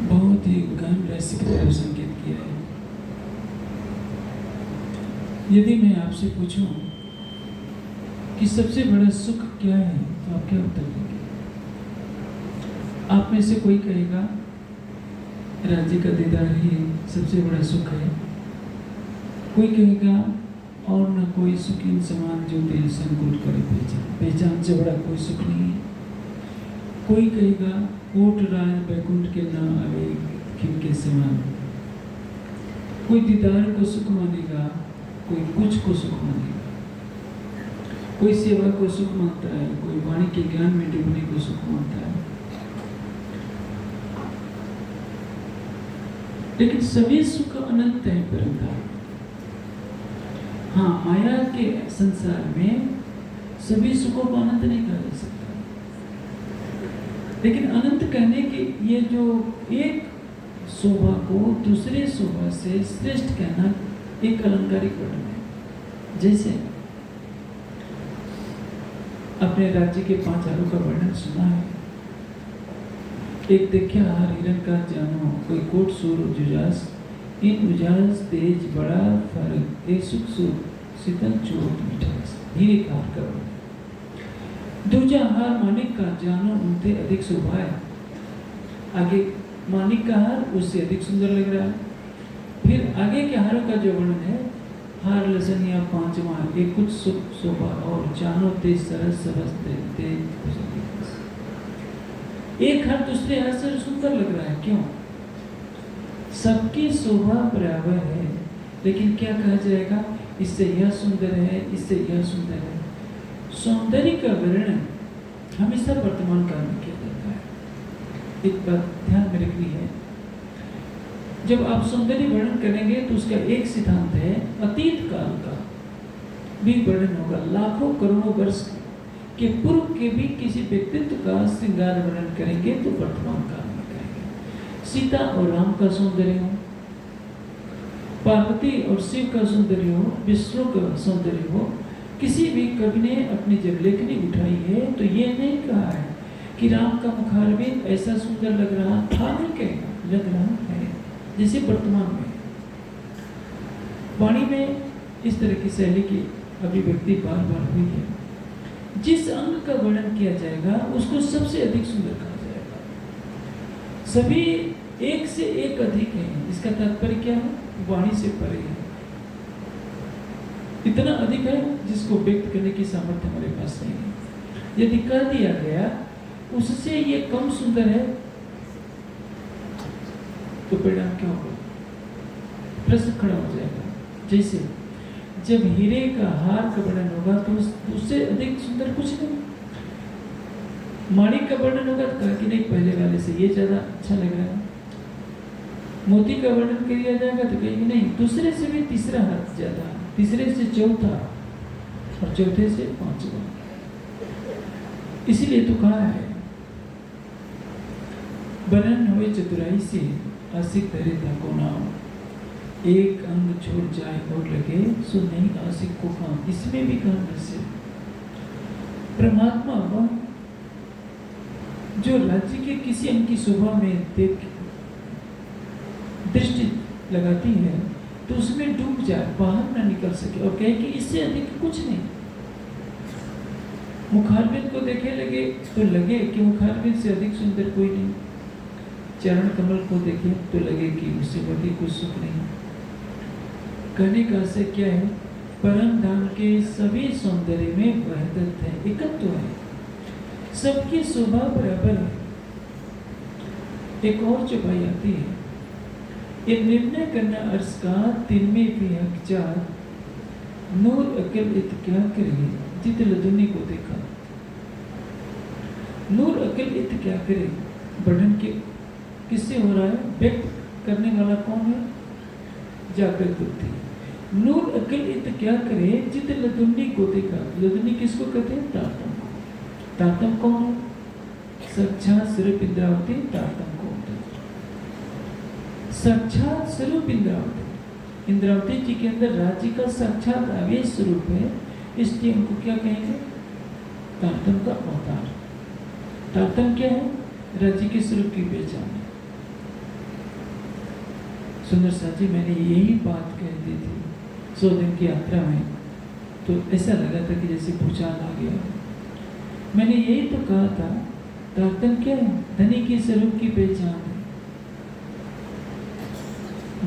बहुत ही गहन रहस्य की तरफ संकेत किया है। यदि मैं आपसे पूछूं कि सबसे बड़ा सुख क्या है, तो आप क्या उत्तर देंगे? आप में से कोई कहेगा राज्य का दीदार ही सबसे बड़ा सुख है। कोई कहेगा और न कोई सुख इन समान जो दिल संकुल करे पहचान से बड़ा कोई सुख नहीं है। कोई कहेगा कोट राय बैकुंठ के न आवे खिन के समान। कोई दीदार को सुख मानेगा, कोई कुछ को सुख मानेगा। कोई सेवा को सुख मानता है, कोई वाणी के ज्ञान में डूबने को सुख मानता है। लेकिन सभी सुख अनंत है परंतु हाँ, माया के संसार में सभी सुखों को अनंत नहीं कहा जा सकता। लेकिन अनंत कहने की ये जो एक शोभा को दूसरे शोभा से श्रेष्ठ कहना एक अलंकारिक वर्णन है। जैसे अपने राज्य के 5 हारों का वर्णन सुना है। एक देखा हार हिरण का जानो, कोई कोट सूर जुजास, इन उजास तेज बड़ा फर्क, एक सुख सुख शीतल चोट मिठास। हीरे का हार का दूजा हार मानिक का जानो, उनसे अधिक शोभा है। आगे मानिक का हार उससे अधिक सुंदर लग रहा है। फिर आगे के हारों का जो वर्णन है, हार लसनिया 5वां, एक कुछ सुख शोभा और जानो तेज सरस सरस तेज। एक हार दूसरे हार से सुंदर लग रहा है। क्यों? सबकी शोभा बराबर है, लेकिन क्या कहा जाएगा? इससे यह सुंदर है, इससे यह सुंदर है। सौंदर्य का वर्णन हमेशा वर्तमान काल में किया जाता है। एक बात ध्यान में रखनी है, जब आप सौंदर्य वर्णन करेंगे तो उसका एक सिद्धांत है, अतीत काल का भी वर्णन होगा। लाखों करोड़ों वर्ष के पूर्व के भी किसी व्यक्तित्व का श्रृंगार वर्णन करेंगे तो वर्तमान काल में करेंगे। सीता और राम का सौंदर्य हो, पार्वती और शिव का सौंदर्य हो, विष्णु का सौंदर्य हो, किसी भी कवि ने अपनी जब लेखनी उठाई है तो ये नहीं कहा है कि राम का मुखारबिंद ऐसा सुंदर लग रहा था, नहीं कहेगा, लग रहा है जैसे वर्तमान में वाणी में इस तरह की शैली की अभिव्यक्ति बार बार हुई है। जिस अंग का वर्णन किया जाएगा उसको सबसे अधिक सुंदर कहा जाएगा। सभी एक से एक अधिक है। इसका तात्पर्य क्या है? वाणी से परे है, इतना अधिक है जिसको व्यक्त करने की सामर्थ्य हमारे पास नहीं है। यदि कह दिया गया उससे ये कम सुंदर है तो परिणाम क्या होगा? प्रश्न खड़ा हो जाएगा। जैसे जब हीरे का हार का वर्णन होगा तो उससे अधिक सुंदर कुछ नहीं। माणिक का वर्णन होगा तो कहा कि नहीं, पहले वाले से ये ज्यादा अच्छा लग रहा है। मोती का वर्णन किया जाएगा तो कहेंगे नहीं, दूसरे से भी तीसरा हाथ ज्यादा, तीसरे से चौथा और चौथे से 5वां। इसीलिए तो कहा है, बनन हुए चतुराई से आशिक धरे को नाम, एक अंग छोड़ जाए और लगे सो नहीं आशिक को काम। इसमें भी कहा से परमात्मा वह जो राज्य के किसी अंग की शोभा में देख दृष्टि लगाती है तो उसमें डूब जाए, बाहर ना निकल सके और कहे कि इससे अधिक कुछ नहीं। मुखारबिंद को देखे लगे तो लगे कि मुखारबिंद से अधिक सुंदर कोई नहीं। चरण कमल को देखे तो लगे कि उससे अधिक कुछ सुख नहीं। कहने का आशय क्या है? परम धाम के सभी सौंदर्य में वहदत है, एकत्व है, सबकी शोभा बराबर है। एक और चौपाई आती है, ये निर्णय करना अर्ज का तिनमें भी हक चार, नूर अकल इत क्या करे जित लदुनी को देखा। नूर अकल इत क्या करे वर्णन के किससे हो रहा है? व्यक्त करने वाला कौन है? जागृत बुद्धि। नूर अकल इत क्या करे जित लदुनी को देखा। लदुनी किसको कहते हैं? तारतम को। तारतम कौन है? साक्षात स्वरूप इंद्रावती तारतम को होता है। साक्षात स्वरूप इंद्रावती, इंद्रावती जी के अंदर राज्य का साक्षात आवेश स्वरूप है, इसलिए उनको क्या कहेंगे? तारतम का अवतार। तारतम क्या है? राज्य के स्वरूप की पहचान है। सुंदर साथ जी, मैंने यही बात कह दी थी 100 दिन की यात्रा में, तो ऐसा लगा था कि जैसे भूचाल आ गया। मैंने यही तो कहा था, तारतम क्या है? धनी की स्वरूप की पहचान है।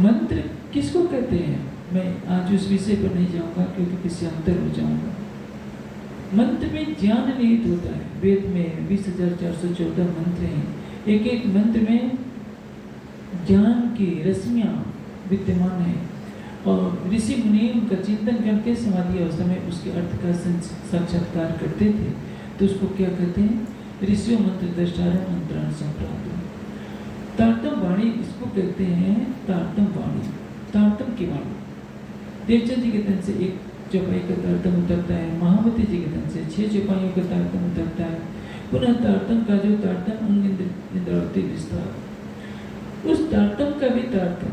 मंत्र किसको कहते हैं? मैं आज उस विषय पर नहीं जाऊंगा क्योंकि किसी अंतर हो जाऊंगा। मंत्र में ज्ञान निहित होता है। वेद में 20,414 मंत्र हैं। एक एक मंत्र में ज्ञान की रश्मियां विद्यमान है और ऋषि मुनि उनका चिंतन करके समाधि अवस्था में उसके अर्थ का साक्षात्कार करते थे। तो उसको क्या कहते हैं? ऋषियों मंत्र दृष्टारण मंत्राण संप्राप्त। तारतम वाणी इसको कहते हैं, तारतम वाणी, तारतम की वाणी। देवचंद जी के तन से 1 चौपाई का तारतम उतरता है, महावती जी के तन से 6 चौपाइयों का तारतम उतरता है। पुनः तारतम का जो तारतम अंग इंद्रावती विस्तार, उस तारतम का भी तारतम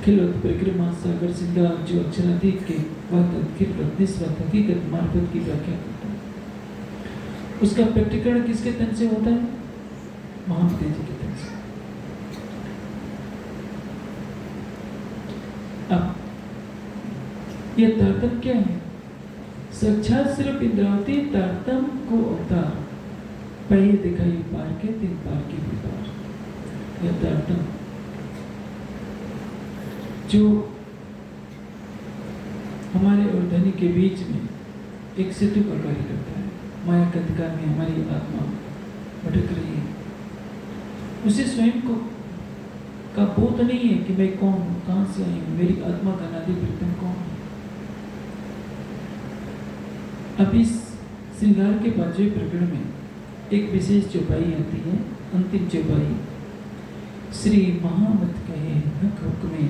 खिलवत परिक्रमा सागर सिंगार जो अक्षरातीत के वातत खिलवत निस्वत हकीकत मार्फत की व्याख्या करता है। उसका प्रकटीकरण किसके तन से होता है? महावती जी के तन से। अब यह तारतम क्या है? साक्षात सिर्फ इंद्रावती तारतम को अवतार, पहले दिखाई पार के 3 पार के भी पार। यह तारतम जो हमारे और धनी के बीच में एक सेतु का कार्य करता है। माया के अंधकार में हमारी आत्मा भटक रही है, उसे स्वयं को का बोध नहीं है कि मैं कौन हूँ, कहाँ से आई हूँ, मेरी आत्मा का अनादि कीर्तन कौन है। अब इस श्रृंगार के 5वें प्रकरण में एक विशेष चौपाई आती है, अंतिम चौपाई। श्री महामत कहे हक हुक्मे,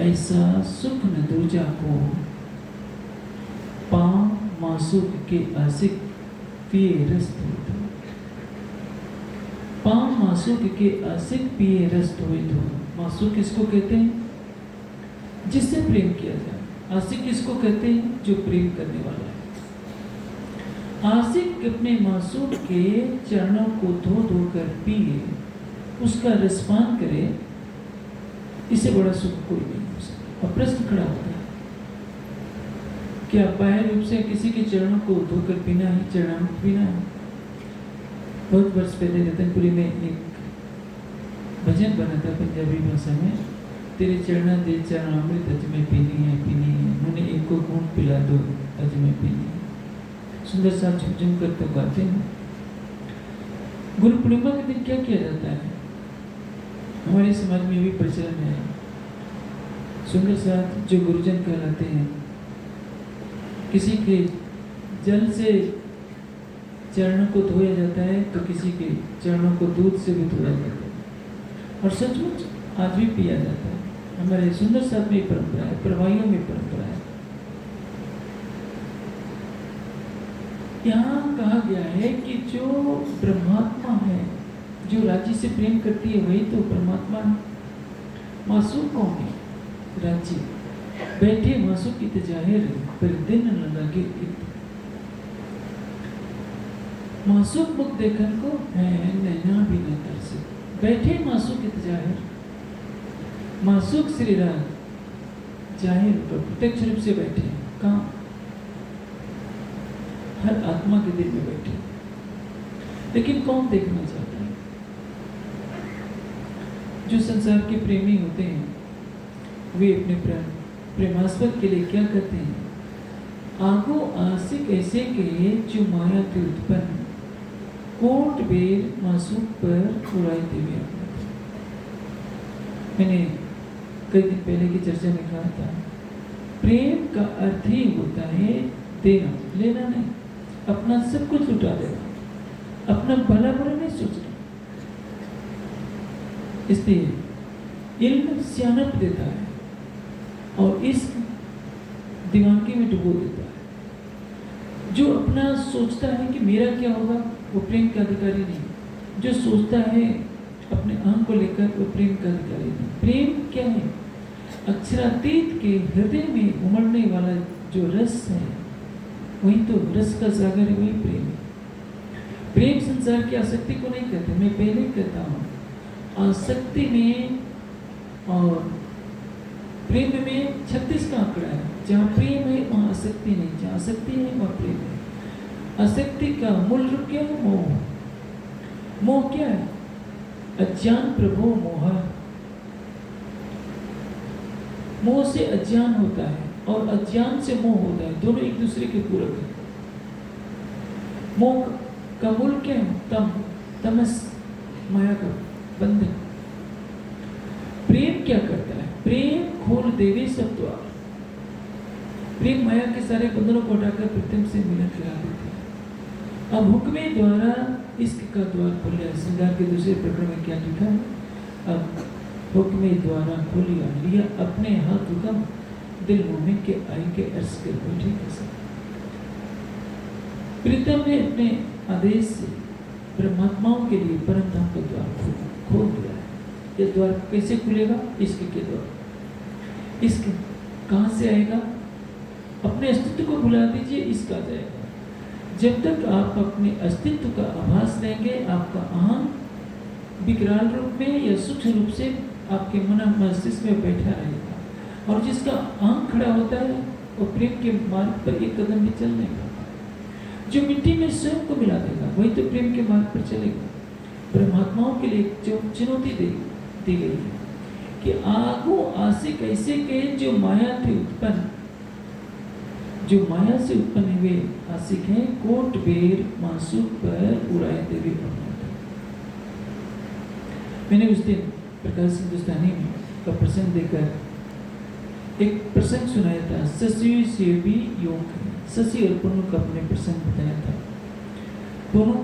ऐसा सुख न दूजा को, पाँव मासूक के आशिक पिए रस धोत। पाँव मासूक के आशिक पिए रस धोत हो। मासूक किसको कहते हैं? जिससे प्रेम किया जाए। आशिक किसको कहते हैं? जो प्रेम करने वाला है। आशिक अपने मासूक के चरणों को धो धो कर पिए, उसका रसपान करे, इससे बड़ा सुख कोई नहीं हो सकता। अब प्रश्न खड़ा होता है, क्या बाह्य रूप से किसी के चरणों को धोकर पीना ही चरणामृत पीना है? बहुत वर्ष पहले रतनपुरी में एक भजन बना था पंजाबी भाषा में, तेरे चरणा दे चरणामृत अज में पीनी है, पीनी है, मुझे एक को घूंट पिला दो अज में पीनी है। सुंदर साहब झुमझुम कर तो गाते हैं। गुरु पूर्णिमा के दिन क्या किया जाता है? हमारे समाज में भी प्रचलन है। सुंदर साहब जो गुरुजन कहलाते हैं, किसी के जल से चरणों को धोया जाता है तो किसी के चरणों को दूध से भी धोया जाता है और सचमुच आज भी पिया जाता है। हमारे सुंदर साहब में परंपरा है, प्रवाहियों में परंपरा है। यहाँ कहा गया है कि जो ब्रह्मात्मा है, जो राज्य से प्रेम करती है, वही तो परमात्मा है। मासूम कौन है? राज्य बैठे मासूम की जाहिर पर दिन न लगे इत। मासूम मुख देखन को है नैना भी न तरसे। बैठे मासूम की जाहिर, मासूम श्री राज जाहिर पर प्रत्यक्ष रूप से बैठे। कहाँ? हर आत्मा के दिल में बैठे। लेकिन कौन देखना चाहता है? जो संसार के प्रेमी होते हैं वे अपने प्रेमास्पद के लिए क्या करते हैं? आगो आशिक ऐसे के जो माया के उत्पन्न कोट बेर मासूम पर उड़ाते हुए। मैंने कई दिन पहले की चर्चा में कहा था, प्रेम का अर्थ ही होता है देना, लेना नहीं। अपना सब कुछ लुटा देना, अपना भला बुरा नहीं सोचना। इसलिए इल्म सियानत देता है और इस दीवानगी में डुबो देता है। जो अपना सोचता है कि मेरा क्या होगा, वो प्रेम का अधिकारी नहीं। जो सोचता है अपने अहम को लेकर, वो प्रेम का अधिकारी नहीं। प्रेम क्या है? अक्षरातीत के हृदय में उमड़ने वाला जो रस है, वही तो रस का सागर है, वही प्रेम है। प्रेम संसार की आसक्ति को नहीं कहते। मैं पहले कहता हूँ, आसक्ति में और प्रेम में 36 का आंकड़ा है। जहाँ प्रेम है वहाँ आसक्ति नहीं, जहाँ आसक्ति है वहाँ प्रेम है। आसक्ति का मूल रूप क्या है? मोह। मोह क्या है? अज्ञान प्रभो मोह। मोह से अज्ञान होता है और अज्ञान से मोह होता है, दोनों एक दूसरे के पूरक है। मोह का मूल क्या है? तम, तमस, माया का बंधन। प्रेम क्या करता है? प्रेम खोल देवे सब द्वार। प्रेम माया के सारे बंधनों को हटाकर प्रीतम से मिलन करा देती है। अब हुक्मे द्वारा इश्क का द्वार खोल लिया। श्रृंगार के दूसरे प्रकरण में क्या लिखा है? अब हुक्मे द्वारा खोलिया लिया अपने हाथ हुक्म, दिल मोह के आई के अर्ज कर बैठे कैसे। प्रीतम ने अपने आदेश से परमात्माओं के लिए परम धाम का द्वार खोल दिया है। ये द्वार कैसे खुलेगा? इश्क के द्वार। इश्क कहाँ से आएगा? अपने अस्तित्व को भुला दीजिए, इश्क आ जाएगा। जब तक आप अपने अस्तित्व का आभास देंगे, आपका अहम विकराल रूप में या सूक्ष्म रूप से आपके मन मस्तिष्क में बैठा रहेगा। और जिसका अहम खड़ा होता है वो प्रेम के मार्ग पर एक कदम भी चल नहीं पाता। जो मिट्टी में स्वयं को मिला देगा वही तो प्रेम के मार्ग पर चलेगा। परमात्माओं के लिए जो चुनौती दी गई है कि आगो आशिक ऐसे के जो माया थे उत्पन्न, जो माया से उत्पन्न हुए आशिक हैं, कोट बेर मासूक पर उड़ाए देवे अपना। मैंने उस दिन प्रकाश हिंदुस्तानी में का प्रसंग देकर एक प्रसंग सुनाया था। शशि से भी योग, शशि और पुनु का अपने प्रसंग बताया था। पुनु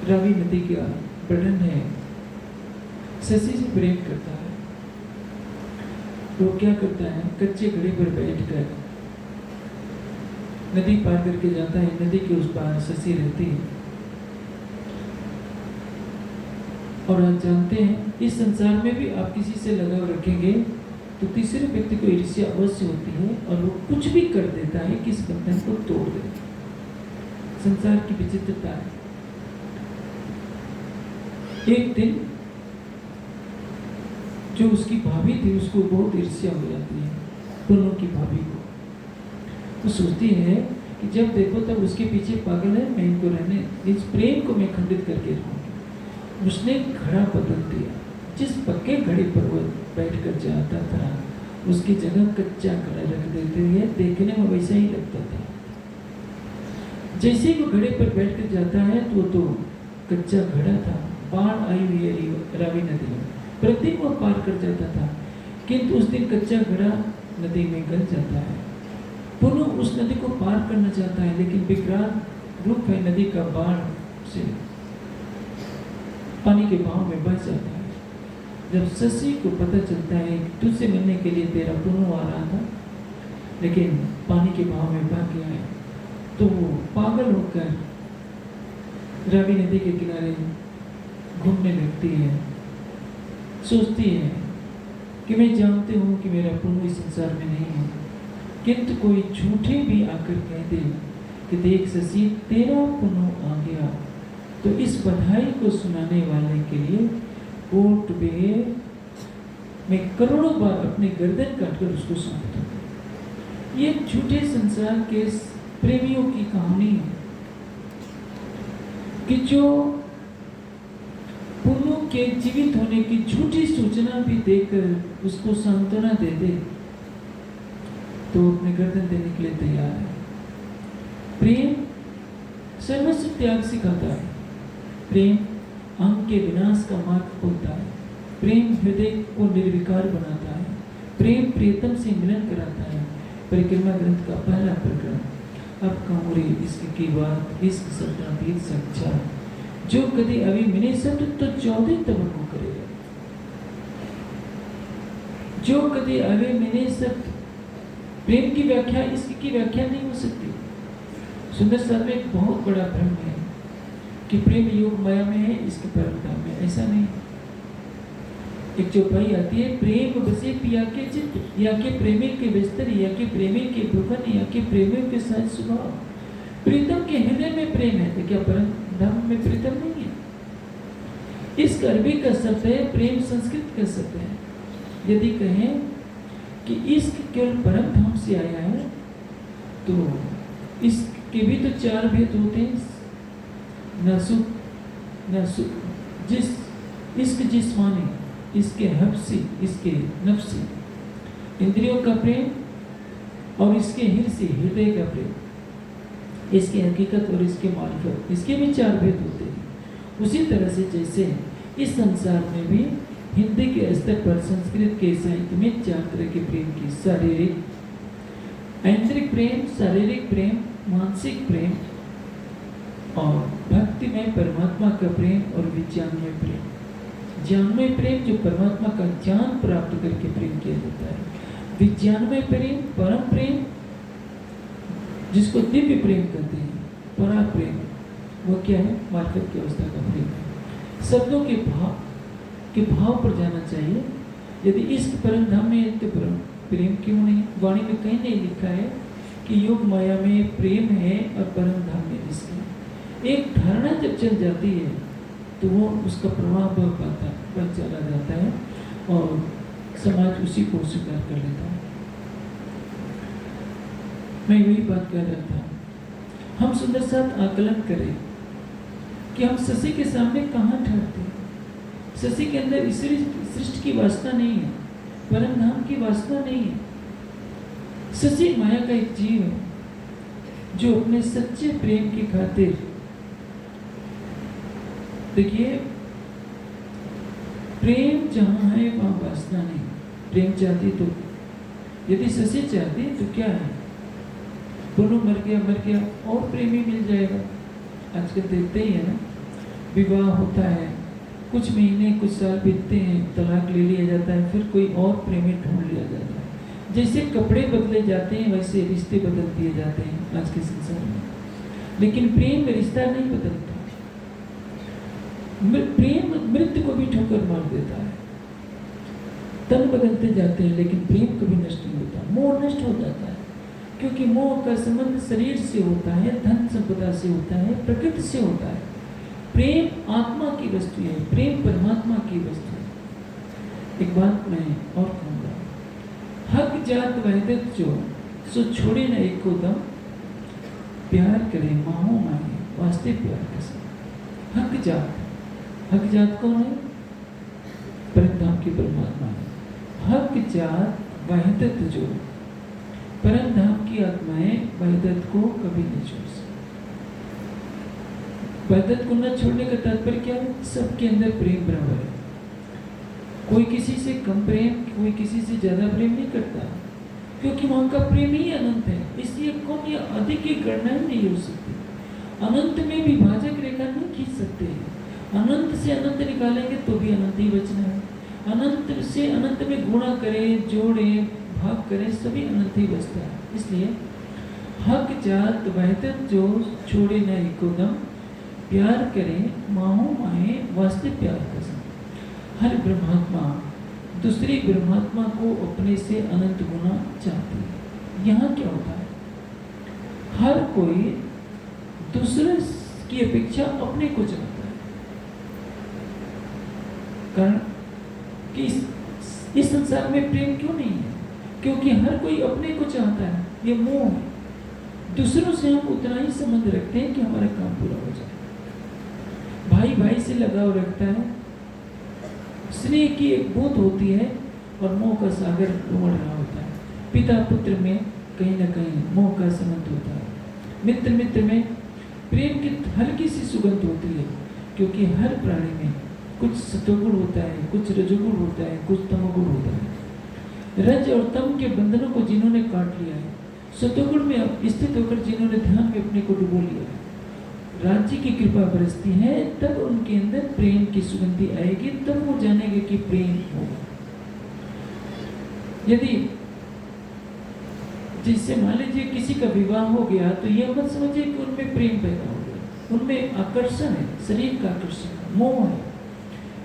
रावी नदी का वर्णन है, शशि से प्रेम करता है। वो क्या करता है? कच्चे घड़े पर बैठकर नदी पार करके जाता है। नदी के उस पार शशि रहती है। और आप जानते हैं इस संसार में भी आप किसी से लगाव रखेंगे तो तीसरे व्यक्ति को ईर्ष्या अवश्य होती है और वो कुछ भी कर देता है कि इस बंधन को तोड़ दे। संसार की विचित्रता है। एक दिन जो उसकी भाभी थी उसको बहुत ईर्ष्या हो जाती है, दोनों की भाभी को। वो सोचती है कि जब देखो तब उसके पीछे पागल है, मैं इनको रहने, इस प्रेम को मैं खंडित करके रहूंगी। उसने घड़ा बदल दिया। जिस पक्के घड़े पर वो बैठ कर जाता था उसकी जगह कच्चा घड़ा रख देते हुए देखने में वैसा ही लगता था। जैसे ही वो घड़े पर बैठ कर जाता है तो कच्चा घड़ा था। बाढ़ आई हुई है रावी नदी में, प्रतिदिन वो पार कर जाता था, किंतु उस दिन कच्चा घड़ा नदी में गल जाता है। पुनः उस नदी को पार करना चाहता है, लेकिन विकराल रूप है नदी का, बाढ़ से पानी के बहाव में बह जाता है। जब शशि को पता चलता है कि तुझसे मिलने के लिए तेरा पुनः आ रहा था लेकिन पानी के बहाव में बह गया है, तो वो पागल होकर रावी नदी के किनारे घूमने लगती है। सोचती है कि मैं जानती हूँ कि मेरा पुनः इस संसार में नहीं है, किंतु कोई झूठे भी आकर कह दे कि देख शशि तेरा पुनः आ गया, तो इस बधाई को सुनाने वाले के लिए कोट बेर में करोड़ों बार अपने गर्दन काटकर उसको सौंप दूंगा। ये झूठे संसार के प्रेमियों की कहानी है कि जो पुनः के जीवित होने की झूठी सूचना भी देकर उसको सांत्वना दे दे तो अपने गर्दन देने के लिए तैयार है। प्रेम सर्वस्व त्याग सिखाता है। प्रेम अहम के विनाश का मार्ग खोलता है। प्रेम हृदय को निर्विकार बनाता है। प्रेम प्रियतम से मिलन कराता है। परिक्रमा ग्रंथ का पहला प्रकरण। अब कहूँ इश्क की बात, इश्क सपना भीत सच्चा, जो कभी अभी मिने शब्द तो 14 तवक्को करेगा। जो कभी अभी मिने शब्द, प्रेम की व्याख्या इश्क की व्याख्या नहीं हो सकती। सुंदर साहब में एक बहुत बड़ा भ्रम है कि प्रेम योग माया में है, इसकी परमता में। ऐसा नहीं। एक चौपाई आती है, प्रेम बसे पिया के चित्त, या के प्रेमी के बिस्तर, या के प्रेमी के भुवन, या के प्रेमी के सहज स्वभाव। प्रीतम के हृदय में प्रेम है, तो क्या परम धाम में प्रीतम नहीं है? इसका अरबी का शब्द है, प्रेम संस्कृत का शब्द है। यदि कहें कि इश्क केवल परम धाम से आया है, तो इसके भी तो 4 भेद होते हैं। नासुक जिस इश्क जिस्मानी, इसके हफ्सी, इसके नफ्सी, इंद्रियों का प्रेम, और इसके हृदय का प्रेम, इसकी हकीकत और इसके मार्फत, इसके भी 4 भेद होते हैं। उसी तरह से जैसे इस संसार में भी हिंदी के स्तर पर संस्कृत के साहित्य में 4 तरह के प्रेम की, शारीरिक, ऐन्द्रिक प्रेम, शारीरिक प्रेम, मानसिक प्रेम, और भक्ति में परमात्मा का प्रेम, और विज्ञानमय प्रेम। ज्ञानमय प्रेम जो परमात्मा का ज्ञान प्राप्त करके प्रेम किया जाता है। विज्ञानमय प्रेम, परम प्रेम, जिसको दिव्य प्रेम कहते हैं, परा प्रेम, वो क्या है? मार्फत की अवस्था का प्रेम है। शब्दों के भाव पर जाना चाहिए। यदि इश्क परम धाम में है तो परम प्रेम क्यों नहीं? वाणी में कहीं नहीं लिखा है कि योग माया में प्रेम है और परम धाम में इश्क है। एक धारणा जब चल जाती है तो वो उसका प्रभाव बढ़ चला जाता है और समाज उसी को स्वीकार कर लेता है। मैं वही बात कर रहा था, हम सुंदर साथ आकलन करें कि हम शशि के सामने कहाँ ठहरते हैं। शशि के अंदर ईश्वरी सृष्टि की वासना नहीं है, परम धाम की वासना नहीं है। शशि माया का एक जीव है जो अपने सच्चे प्रेम की खातिर, देखिए, प्रेम जहां है वहां वासना नहीं। प्रेम चाहती तो, यदि शशि चाहती तो क्या है, दोनों मर गया और प्रेमी मिल जाएगा। आजकल देखते ही है ना, विवाह होता है, कुछ महीने कुछ साल बीतते हैं, तलाक ले लिया जाता है, फिर कोई और प्रेमी ढूंढ लिया जाता है। जैसे कपड़े बदले जाते हैं वैसे रिश्ते बदल दिए जाते हैं आज के संसार में, लेकिन प्रेम में रिश्ता नहीं बदलता। प्रेम मृत्यु को भी ठोकर मार देता है। तन बदलते जाते हैं लेकिन प्रेम कभी नष्ट नहीं होता। मोह नष्ट हो जाता है क्योंकि मोह का संबंध शरीर से होता है, धन संपदा से होता है, प्रकृति से होता है। प्रेम आत्मा की वस्तु है, प्रेम परमात्मा की वस्तु है। एक बात मैं और कहूँगा, हक जात वहदत जो सो छोड़े न एको दम, प्यार करे माहो माहे वास्ते प्यार कसम। हक जात कौन है? परम की परमात्मा है। हक जात वहदत जो, परम धाम की आत्माएं वहदत को कभी नहीं छोड़ सकती। वहदत को न छोड़ने का तात्पर्य क्या है? सबके अंदर प्रेम बराबर है। कोई किसी से कम प्रेम, कोई किसी से ज्यादा प्रेम नहीं करता, क्योंकि वहां का प्रेम ही अनंत है। इसलिए कम या अधिक की गणना ही नहीं हो सकती। अनंत में भी भाजक रेखा नहीं खींच सकते। अनंत से अनंत निकालेंगे तो भी अनंत ही बचना है। अनंत से अनंत में गुणा करें, जोड़ें, भाग करें, सभी अनंत ही बचता है। इसलिए हक जात वहदत जो छोड़े न एको दम, प्यार करें माहो माहे वास्ते प्यार कसम। हर ब्रह्मात्मा दूसरी ब्रह्मात्मा को अपने से अनंत गुना चाहती है। यहाँ क्या होता है, हर कोई दूसरे की अपेक्षा अपने को चाहता है। कारण कि इस संसार में प्रेम क्यों नहीं है? क्योंकि हर कोई अपने को चाहता है। ये मोह है। दूसरों से हम उतना ही संबंध रखते हैं कि हमारा काम पूरा हो जाए। भाई भाई से लगाव रखता है, स्नेह की एक बूंद होती है और मोह का सागर उमड़ रहा होता है। पिता पुत्र में कहीं ना कहीं मोह का संबंध होता है। मित्र मित्र में प्रेम की हल्की सी सुगंध होती है, क्योंकि हर प्राणी में कुछ सतोगुण होता है, कुछ रजोगुण होता है, कुछ तमोगुण होता है। रज और तम के बंधनों को जिन्होंने काट लिया है, सतोगुण में स्थित होकर जिन्होंने ध्यान में अपने को डुबो लिया है, राज्य की कृपा बरसती है, तब उनके अंदर प्रेम की सुगंधी आएगी, तब वो जानेंगे कि प्रेम होगा। यदि जिससे मान लीजिए किसी का विवाह हो गया तो यह मत समझिए कि उनमें प्रेम पैदा हो गया। उनमें आकर्षण है, शरीर का आकर्षण, मोह है,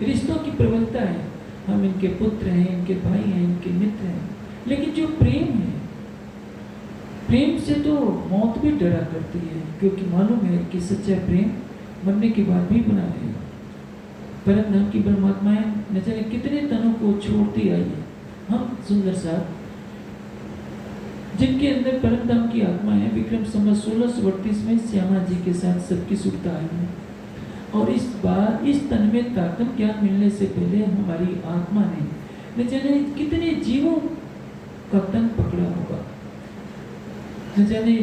रिश्तों की प्रबलता है। हम इनके पुत्र हैं, इनके भाई हैं, इनके मित्र हैं। लेकिन जो प्रेम है, प्रेम से तो मौत भी डरा करती है, क्योंकि मालूम है कि सच्चा प्रेम मरने के बाद भी बना रहेगा। परम धाम की परमात्माएं न जाने कितने तनों को छोड़ती आई है। हम सुंदर साहब जिनके अंदर परम धाम की आत्मा है, विक्रम संवत 1638 में श्यामा जी के साथ सबकी सुखता आई है। और इस बार इस तन में ताकत ज्ञान मिलने से पहले हमारी आत्मा ने न जाने कितने जीवों का तन पकड़ा होगा। न जाने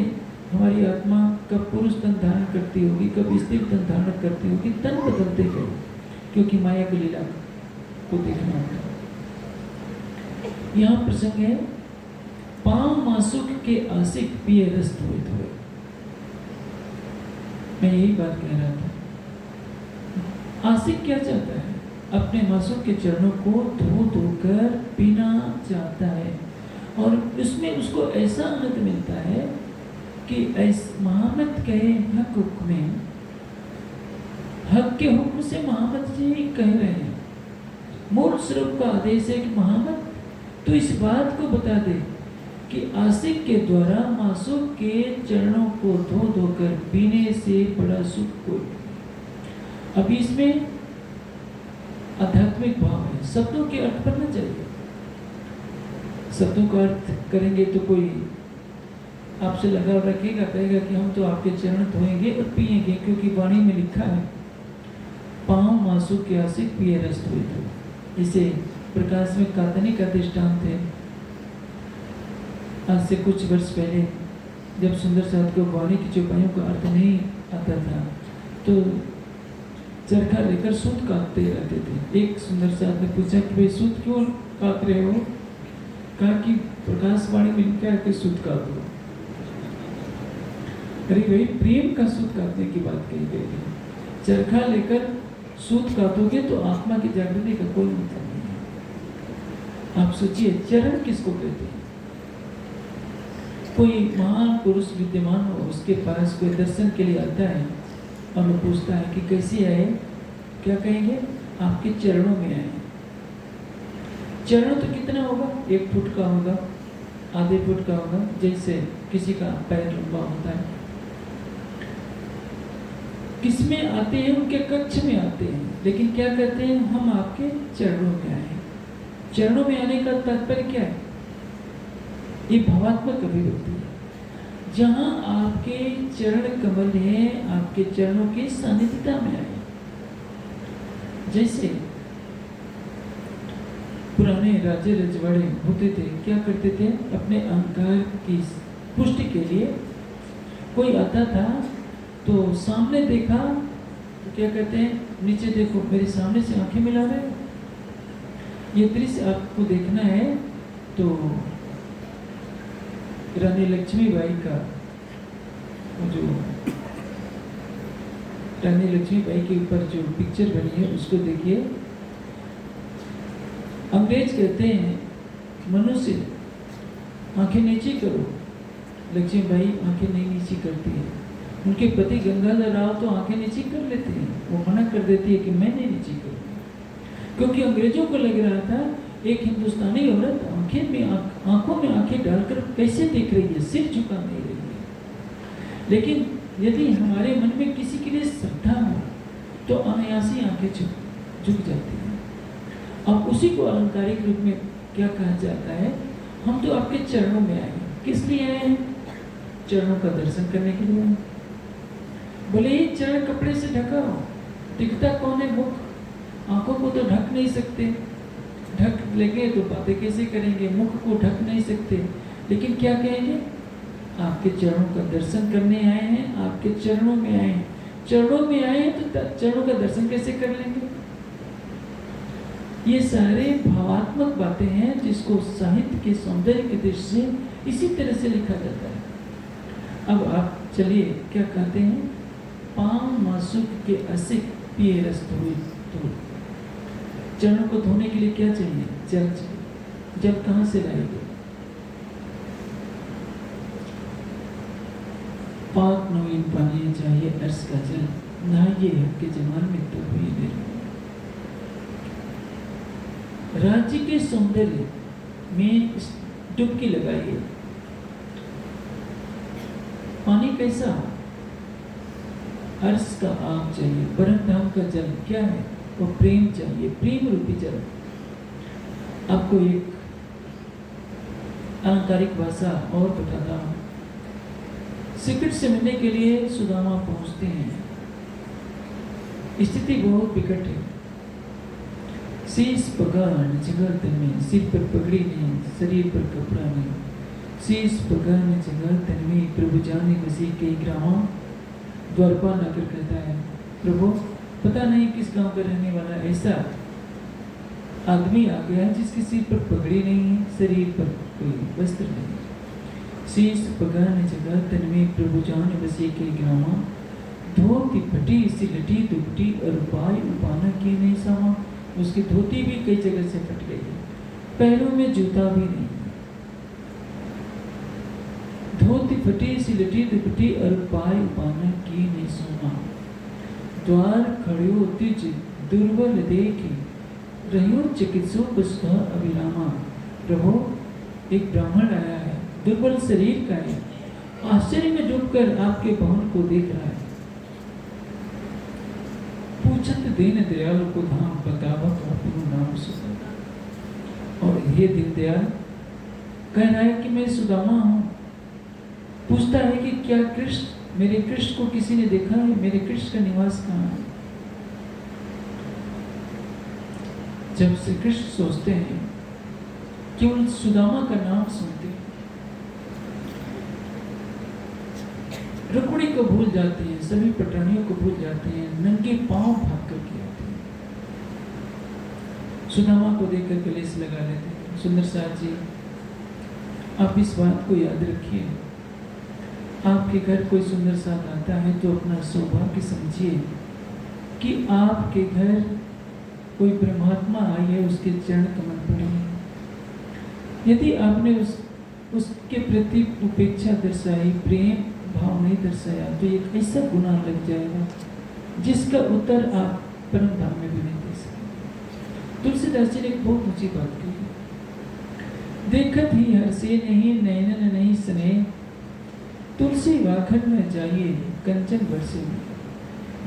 हमारी आत्मा कब पुरुष तन धारण करती होगी, कब स्त्री तन धारण करती होगी। तन बदलते गए क्योंकि माया की लीला को देखना होता है। यहाँ प्रसंग है, पांव मासुक के आशिक पिए रस धोए धोए। मैं यही बात कह रहा था। आशिक क्या चाहता है? अपने मासुक के चरणों को धो धोकर पीना चाहता है और उसमें उसको ऐसा आनंद मिलता है कि मोहम्मद कहे हक हुक्म में, हक के हुक्म से मोहम्मद जी कह रहे हैं। मूल स्वरूप का आदेश है कि मोहम्मद तो इस बात को बता दे कि आशिक के द्वारा मासूक के चरणों को धो धोकर पीने से बड़ा सुख कोई। अब इसमें आध्यात्मिक भाव है। शब्दों के अर्थ करना चाहिए। शब्दों का अर्थ करेंगे तो कोई आपसे लगाव रखेगा, कहेगा कि हम तो आपके चरण धोएंगे और पिएंगे, क्योंकि वाणी में लिखा है पांव मासूक के आशिक पिए रस धोए धोए। इसे प्रकाश में कादनी का दृष्टांत है। आज से कुछ वर्ष पहले जब सुंदर साहब को वाणी की चौपाइयों का अर्थ नहीं आता था तो चरखा लेकर सूत काटते रहते थे। एक सुंदर साहब ने पूछा कि भाई सूत क्यों काट रहे हो? कहा कि प्रकाश वाणी में लिखा है कि सूत काटो। अरे भाई, प्रेम का सूत काटने की बात कही गई है। चरखा लेकर सूत काटोगे तो आत्मा की जागृति का कोई मतलब नहीं है। आप सोचिए, चरण किसको कहते हैं? कोई महान पुरुष विद्यमान हो, उसके पास कोई दर्शन के लिए आता है और वो पूछता है कि कैसे आए? क्या कहेंगे? आपके चरणों में आए। चरण तो कितना होगा? 1 फुट का होगा, आधे फुट का होगा, जैसे किसी का पैर लंबा होता है। किसमें आते हैं? उनके कक्ष में आते हैं। लेकिन क्या कहते हैं? हम आपके चरणों में आए। चरणों में आने का तात्पर्य क्या है? ये भावात्मक अभिव्यक्ति है। जहां आपके चरण कमल है, आपके चरणों की सानिध्यता में आए। जैसे पुराने राजे रजवाड़े होते थे, क्या करते थे? अपने अहंकार की पुष्टि के लिए कोई आता था तो सामने देखा तो क्या कहते हैं? नीचे देखो, मेरे सामने से आंखें मिला रहे हो। ये दृश्य आपको देखना है तो रानी लक्ष्मीबाई का जो रानी लक्ष्मीबाई के ऊपर जो पिक्चर बनी है उसको देखिए। अंग्रेज कहते हैं मनुष्य आंखें नीची करो, लक्ष्मीबाई आंखें नहीं नीची करती है। उनके पति गंगाधर राव तो आंखें नीची कर लेते हैं, वो मना कर देती है कि मैं नहीं नीची करूँगी, क्योंकि अंग्रेजों को लग रहा था एक हिंदुस्तानी औरत आंखों में आंखें डालकर कैसे देख रही है, सिर झुका नहीं रही है। लेकिन यदि हमारे मन में किसी के लिए श्रद्धा हो तो अनायासी आंखें झुक जाती हैं। अब उसी को अलंकारिक रूप में क्या कहा जाता है? हम तो आपके चरणों में आए। किस लिए आए हैं? चरणों का दर्शन करने के लिए। बोले ये चरण कपड़े से ढका हो, दिखता कौन है? मुख। आंखों को तो ढक नहीं सकते, ढक लेंगे तो बातें कैसे करेंगे? मुख को ढक नहीं सकते। लेकिन क्या कहेंगे? आपके चरणों का दर्शन करने आए हैं, आपके चरणों में आए हैं। चरणों में आए हैं तो चरणों का दर्शन कैसे कर लेंगे? ये सारे भावात्मक बातें हैं जिसको साहित्य के सौंदर्य की दृष्टि से इसी तरह से लिखा जाता है। अब आप चलिए, क्या कहते हैं? पांव मासूक के असिक पिए रस धोए धोए। चरणों को धोने के लिए क्या चाहिए? जल चाहिए। जल कहाँ से लाएंगे? पाक नवीन पानी चाहिए, अर्श का जल नहाइए के जमान में तो हुई देर। राज्य के सौंदर्य में डुबकी लगाइए। पानी कैसा? अर्श का आग चाहिए। परम धाम का जल क्या है? वो प्रेम चाहिए, प्रेम रूपी जल। आपको एक अलंकारिक भाषा और बताता हूँ। सिकट से मिलने के लिए सुदामा पहुंचते हैं। स्थिति बहुत विकट है। शीश पगान जगह तन में, सिर पर पगड़ी नहीं, शरीर पर कपड़ा नहीं। शीश पगान जगह तन में, प्रभु जाने मसीह के ग्रामा। द्वारपाल आकर कहता है, प्रभु पता नहीं किस गांव का रहने वाला ऐसा आदमी आ गया है जिसके सिर पर पगड़ी नहीं है, शरीर पर कोई वस्त्र नहीं। शीश पगान जगह तन में, प्रभु जाने मसीह के ग्रामा। धोती फटी सिलटी दुपटी और उपाय उपाना की नहीं सामा। उसकी धोती भी कई जगह से फट गई है, पैरों में जूता भी नहीं। धोती फटी सिलटी दुपटी और उपाय उपाना की नहीं सामा। द्वार खड़ियो तिज दुर्बल देखी, रहियो चिकित्सो पुष्पा अभिरामा। प्रभु एक ब्राह्मण आया है, दुर्बल शरीर का है, आश्चर्य में डूबकर आपके भवन को देख रहा है। पूछत दीन दयाल को धाम, बतावत अपनो नाम सुदामा। और ये दीन दयाल कह रहा है कि मैं सुदामा हूँ। पूछता है कि क्या कृष्ण, मेरे कृष्ण को किसी ने देखा है? मेरे कृष्ण का निवास कहाँ है? जब श्री कृष्ण सोचते हैं, केवल सुदामा का नाम सुनते हैं, रुक्मिणी को भूल जाते हैं, सभी पटरानियों को भूल जाते हैं, नंगे पांव भाग करके आते हैं। सुदामा को देखकर कलेश लगा लेते हैं। सुंदर साथ जी, आप इस बात को याद रखिए, आपके घर कोई सुंदर साथ आता है तो अपना सौभाग्य समझिए कि आपके घर कोई परमात्मा आई है, उसके चरण कमल पड़े हैं। यदि आपने उसके प्रति उपेक्षा दर्शाई, प्रेम भाव नहीं दर्शाया, तो एक ऐसा गुनाह लग जाएगा जिसका उत्तर आप परम धाम में भी नहीं दे सकते। तुलसीदास जी ने एक बहुत ऊंची बात कही, देखत ही हर्षे नहीं नैनन नहीं स्नेह, तुलसी वाखन में जाइए कंचन वर्षे में।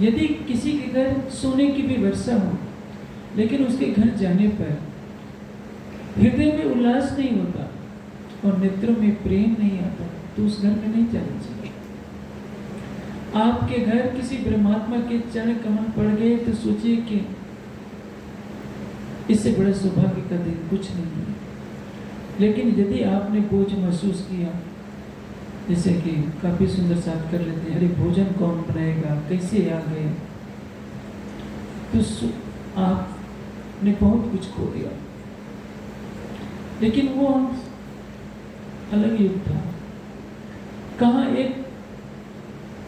यदि किसी के घर सोने की भी वर्षा हो, लेकिन उसके घर जाने पर हृदय में उल्लास नहीं होता और नेत्रों में प्रेम नहीं आता, तो उस घर में नहीं जाना चाहिए। आपके घर किसी परमात्मा के चरण कमल पड़ गए तो सोचिए कि इससे बड़ा सौभाग्य का दिन कुछ नहीं है। लेकिन यदि आपने बोझ महसूस किया, जैसे कि काफी सुंदर साथ कर लेते हैं, अरे भोजन कौन बनाएगा, कैसे आ गए, तो आपने बहुत कुछ खो दिया। लेकिन वो अलग युग था। कहाँ एक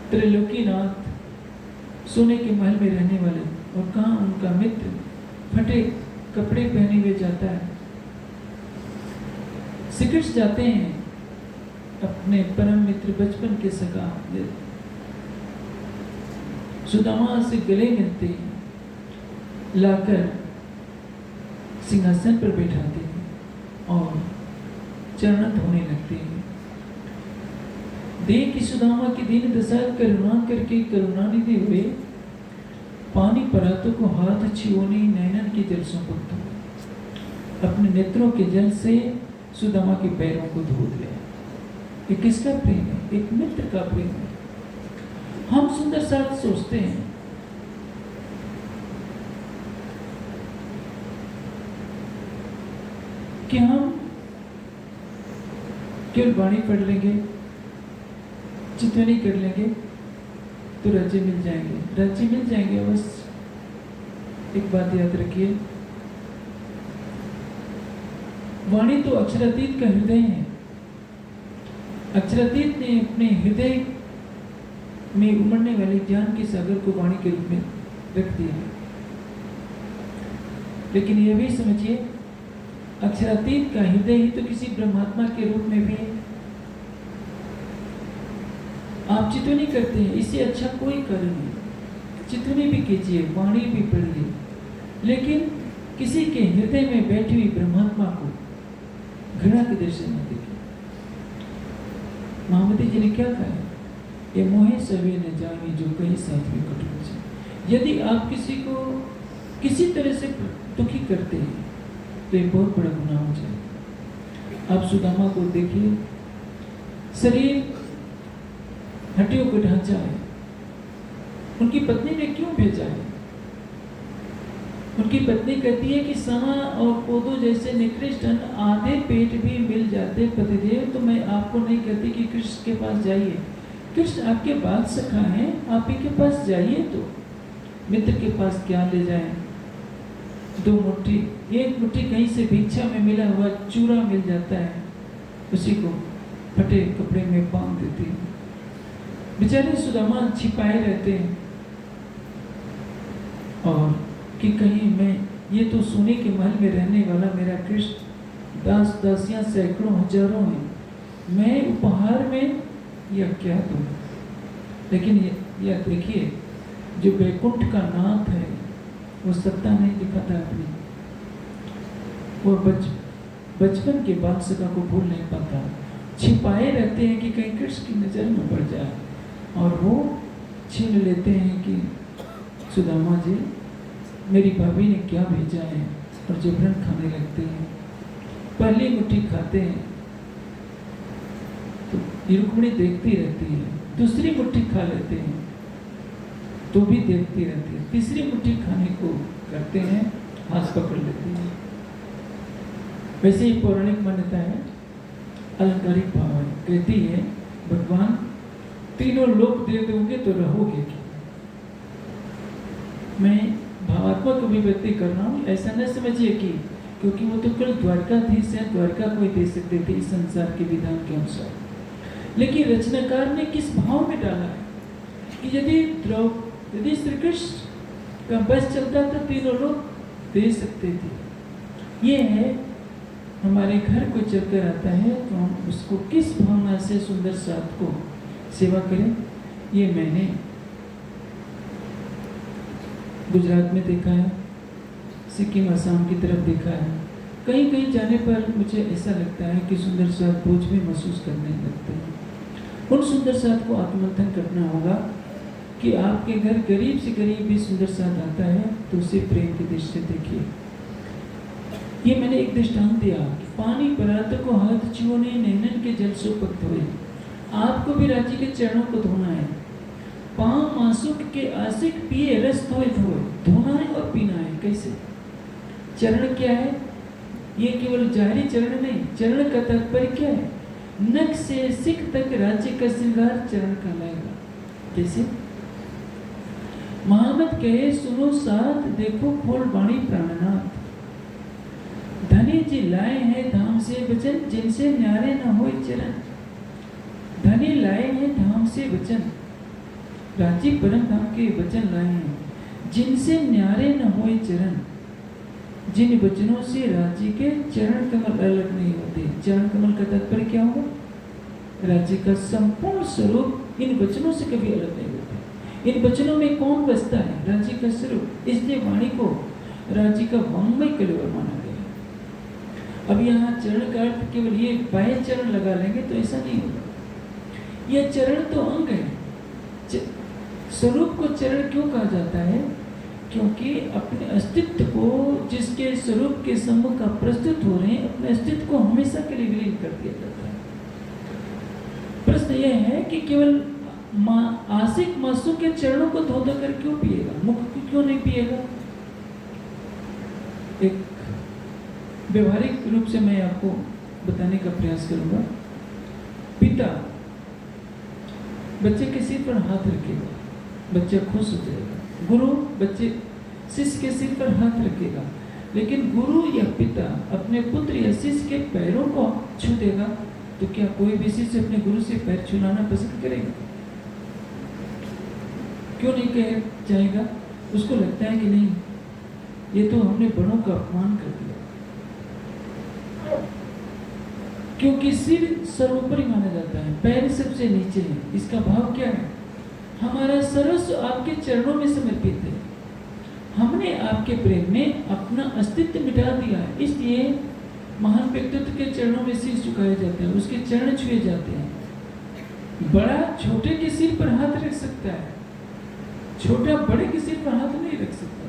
त्रिलोकीनाथ सोने के महल में रहने वाले, और कहाँ उनका मित्र फटे कपड़े पहने हुए जाता है। सिकट्स जाते हैं अपने परम मित्र बचपन के सगा सुदामा से गले मिलते हैं, लाकर सिंहासन पर बैठाते हैं और चरण धोने लगते हैं। देख कि सुदामा की दीन दशा करुणा करके करुणानिधि हुए, पानी परातों को हाथ छिओनी नैनन के जल संपत्त, अपने नेत्रों के जल से सुदामा के पैरों को धो दिया। ये किसका प्रेम है? एक मित्र का प्रेम है। हम सुंदर साथ सोचते हैं कि हम केवल वाणी पढ़ लेंगे, चितवनी कर लेंगे तो राज्य मिल जाएंगे, राज्य मिल जाएंगे। बस एक बात याद रखिए, वाणी तो अक्षरातीत का हृदय है। अक्षरातीत ने अपने हृदय में उमड़ने वाले ज्ञान के सागर को वाणी के रूप में रख दिया। लेकिन यह भी समझिए, अक्षरातीत का हृदय ही तो किसी ब्रह्मात्मा के रूप में भी है। आप चितवनी करते हैं, इससे अच्छा कोई कार्य नहीं। चितवनी भी कीजिए, वाणी भी पढ़िए, लेकिन किसी के हृदय में बैठी हुई ब्रह्मात्मा को घृणा के दृष्टि न देखिए। महामती जी ने क्या कहा? ये मोहे सवे न जाने जो कहीं साथ में कटुक। यदि आप किसी को किसी तरह से दुखी करते हैं तो एक बहुत बड़ा गुनाह हो जाए। आप सुदामा को देखिए, शरीर हड्डियों का ढांचा है, उनकी पत्नी ने क्यों भेजा है? उनकी पत्नी कहती है कि समा और कोदो जैसे निकृष्ट अन्न आधे पेट भी मिल जाते पतिदेव, तो मैं आपको नहीं कहती कि कृष्ण के पास जाइए। कृष्ण आपके बात सखा है, आप ही के पास जाइए। तो मित्र के पास क्या ले जाएं? 2 मुट्ठी, 1 मुट्ठी कहीं से भिक्षा में मिला हुआ चूरा मिल जाता है, उसी को फटे कपड़े में बांध देती है। बेचारे सुदामा छिपाए रहते हैं, और कि कहीं मैं, ये तो सोने के महल में रहने वाला मेरा कृष्ण, दास दासियां सैकड़ों हजारों हैं, मैं उपहार में यह क्या दूं? लेकिन यह देखिए, जो वैकुंठ का नाथ है वो सत्ता नहीं दिखाता अपनी, वो बचपन के बाल सका को भूल नहीं पाता, छिपाए रहते हैं कि कहीं कृष्ण की नजर में पड़ जाए, और वो छीन लेते हैं कि सुदामा जी मेरी भाभी ने क्या भेजा है, और जबरन खाने लगते हैं। पहली मुट्ठी खाते हैं तो रुक्मिणी देखती रहती है, दूसरी मुट्ठी खा लेते हैं तो भी देखती रहती है, तीसरी मुट्ठी खाने को करते हैं, हाथ पकड़ लेती है। वैसे ही पौराणिक मान्यता है, अलंकारिक भाव है, कहती है भगवान तीनों लोक दे दोगे तो रहोगे क्या? मैं भावात्मक अभिव्यक्ति कर रहा हूँ, ऐसा न समझिए कि क्योंकि वो तो कल द्वारकाधीश है, द्वारका को ही दे सकते थे इस संसार के विधान के अनुसार, लेकिन रचनाकार ने किस भाव में डाला है कि यदि श्री कृष्ण का बस चलता तो तीनों लोग दे सकते थे। ये है हमारे घर को चलकर आता है तो हम उसको किस भावना से सुंदर साथ को सेवा करें। ये मैंने गुजरात में देखा है, सिक्किम असम की तरफ देखा है, कहीं कहीं जाने पर मुझे ऐसा लगता है कि सुंदर साथ बोझ भी महसूस करने लगते हैं। उन सुंदर साथ को आत्मंथन करना होगा कि आपके घर गरीब से गरीब भी सुंदर साथ आता है तो उसे प्रेम की दृष्टि से देखिए। ये मैंने एक दृष्टांत दिया कि पानी परात को हाथ छुओने नैनन के जल सो पक धोए। आपको भी राजी के चरणों को धोना है, पांव मासूक के आशिक पिए रस धोए धोए, धोना है और पीना है। कैसे? चरण क्या है? ये केवल जाहरी चरण नहीं, चरण का तात्पर्य क्या है? नख से सिख तक राज्य का श्रृंगार चरण कहलाएगा। कैसे? महामत कहे सुनो साथ, देखो खोल वाणी प्राणनाथ, धनी जी लाए हैं धाम से वचन, जिनसे न्यारे न होए चरण। धनी लाए हैं धाम से वचन, रांची परम धाम के वचन लाए हैं, जिनसे न्यारे न होए चरण। जिन वचनों से राज्य के चरण कमल अलग नहीं होते। चरण कमल का तात्पर्य क्या होगा? राज्य का संपूर्ण स्वरूप इन वचनों से कभी अलग नहीं होता। इन वचनों में कौन बसता है? राज्य का स्वरूप। इसलिए वाणी को राज्य का वाङ्मय कलेवर माना गया। अब यहाँ चरण का अर्थ केवल ये बाह्य चरण लगा लेंगे तो ऐसा नहीं होगा। यह चरण तो अंग है। स्वरूप को चरण क्यों कहा जाता है? क्योंकि अपने अस्तित्व को जिसके स्वरूप के सम्मुख का प्रस्तुत हो रहे हैं, अपने अस्तित्व को हमेशा के लिए विलीन कर दिया जाता है। प्रश्न यह है कि केवल आशिक मासूम के चरणों को धो धोकर क्यों पिएगा? मुख को क्यों नहीं पिएगा? एक व्यवहारिक रूप से मैं आपको बताने का प्रयास करूंगा। पिता बच्चे के सिर पर हाथ रखेगा, बच्चा खुश हो जाएगा। गुरु बच्चे शिष्य के सिर पर हाथ रखेगा, लेकिन गुरु या पिता अपने पुत्र या शिष्य के पैरों को छू देगा तो क्या कोई भी शिष्य अपने गुरु से पैर छुलाना पसंद करेगा? क्यों नहीं कह जाएगा? उसको लगता है कि नहीं, ये तो हमने बड़ों का अपमान कर दिया। क्योंकि सिर सर्वोपरि माना जाता है, पैर सबसे नीचे है। इसका भाव क्या है? हमारा सर्वस्व आपके चरणों में समर्पित है। हमने आपके प्रेम में अपना अस्तित्व मिटा दिया है, इसलिए महान व्यक्तित्व के चरणों में सिर झुकाए जाते हैं, उसके चरण छुए जाते हैं। बड़ा छोटे के सिर पर हाथ रख सकता है, छोटा बड़े के सिर पर हाथ नहीं रख सकता।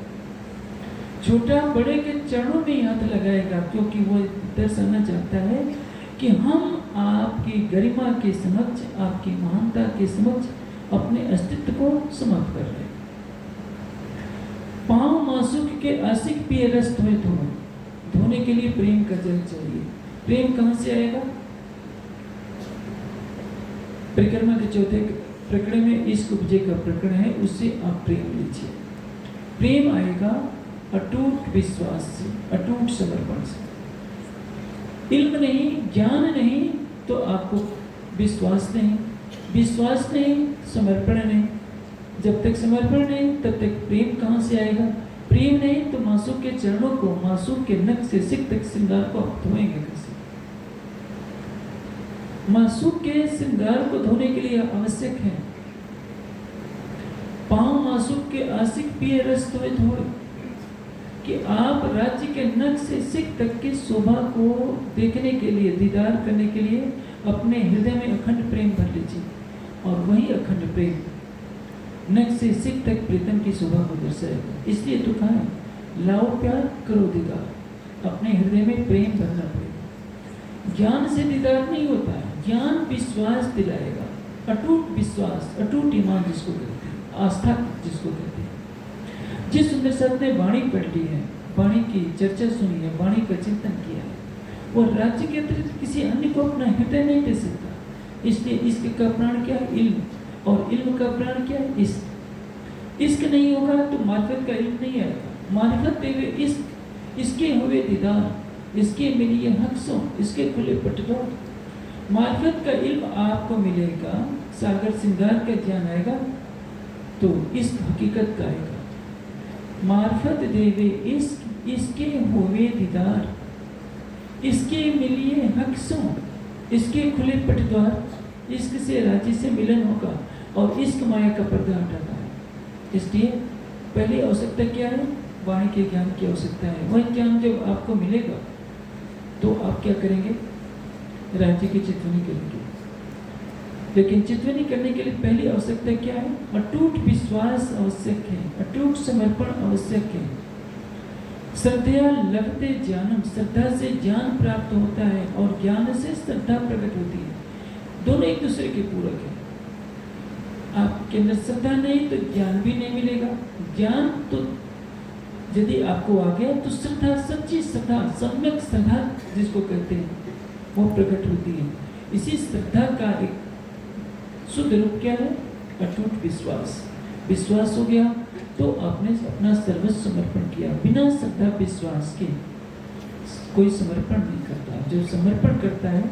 छोटा बड़े के चरणों में हाथ लगाएगा, क्योंकि वो दर्शाना चाहता है कि हम आपकी गरिमा के समक्ष, आपकी महानता के समक्ष अपने अस्तित्व को समाप्त कर रहे हैं। पांव मासूक के आशिक पिए रस धोए धोने के लिए प्रेम का जल चाहिए। प्रेम कहां से आएगा? परिक्रमा के चौथे प्रकरण में इश्क उपजे का प्रकरण है, उससे आप प्रेम लीजिए। प्रेम आएगा अटूट विश्वास से, अटूट समर्पण से। इल्म नहीं, ज्ञान नहीं तो आपको विश्वास नहीं, विश्वास नहीं, समर्पण नहीं। जब तक समर्पण नहीं तब तक प्रेम कहां से आएगा? प्रेम नहीं तो मासूक के चरणों को, मासूक के नख से सिक तक श्रृंगार को आप धोएंगे कैसे? मासूक के श्रृंगार को धोने के लिए आवश्यक है पांव मासूक के आशिक पिए रस धोए धोए, कि आप राज्य के नख से सिक तक की शोभा को देखने के लिए, दीदार करने के लिए अपने हृदय में अखंड प्रेम भर लीजिए। और वही अखंड प्रेम नख से सिक तक प्रीतम की शोभा को दर्शाएगा। इसलिए तो कहा है, लाओ प्यार करो दीदार। अपने हृदय में प्रेम भरना पड़ेगा। ज्ञान से दीदार नहीं होता है, ज्ञान विश्वास दिलाएगा। अटूट विश्वास, अटूट ईमान जिसको कहते हैं, आस्था जिसको कहते हैं। जिस सुंदर संत ने वाणी पढ़ ली है, वाणी की चर्चा सुनी है, वाणी का चिंतन किया है, वो राज्य के अतिरिक्त किसी अन्य को अपना हृदय नहीं दे सकता। इसलिए इश्क का प्राण क्या है? इल्म। और इल्म का प्राण क्या है? इश्क। इश्क नहीं होगा तो मार्फत का इल्म नहीं आएगा। मार्फत देवे इश्क, इसके हुए दीदार, इसके मिलिए हक्सों, इसके खुले पटद्वार। मार्फत का इल्म आपको मिलेगा, सागर श्रृंगार का ज्ञान आएगा तो इश्क हकीकत का आएगा। मार्फत देवे इश्क, इसके हुए दीदार, इसके मिलिए हक्सों, इसके खुले पटद्वार। इश्क से राज्य से मिलन होगा और इश्क माया का पर्दा हटाता है। इसलिए पहली आवश्यकता क्या है? वाणी के ज्ञान की आवश्यकता है। वह ज्ञान जब आपको मिलेगा तो आप क्या करेंगे? राज्य की चितवनी करेंगे। लेकिन चितवनी करने के लिए पहली आवश्यकता क्या है? अटूट विश्वास आवश्यक है, अटूट समर्पण आवश्यक है। श्रद्धा लभते ज्ञानम, श्रद्धा से ज्ञान प्राप्त होता है और ज्ञान से श्रद्धा प्रकट होती है। दोनों एक दूसरे के पूरक है। आपके अंदर श्रद्धा नहीं तो ज्ञान भी नहीं मिलेगा। ज्ञान तो यदि आपको आ गया तो श्रद्धा, सच्ची श्रद्धा, सम्यक श्रद्धा जिसको कहते हैं, वो प्रकट होती है। इसी श्रद्धा का एक शुद्ध रूप क्या है? अटूट विश्वास। विश्वास हो गया तो आपने अपना सर्वस्व समर्पण किया। बिना श्रद्धा विश्वास के कोई समर्पण नहीं करता। जो समर्पण करता है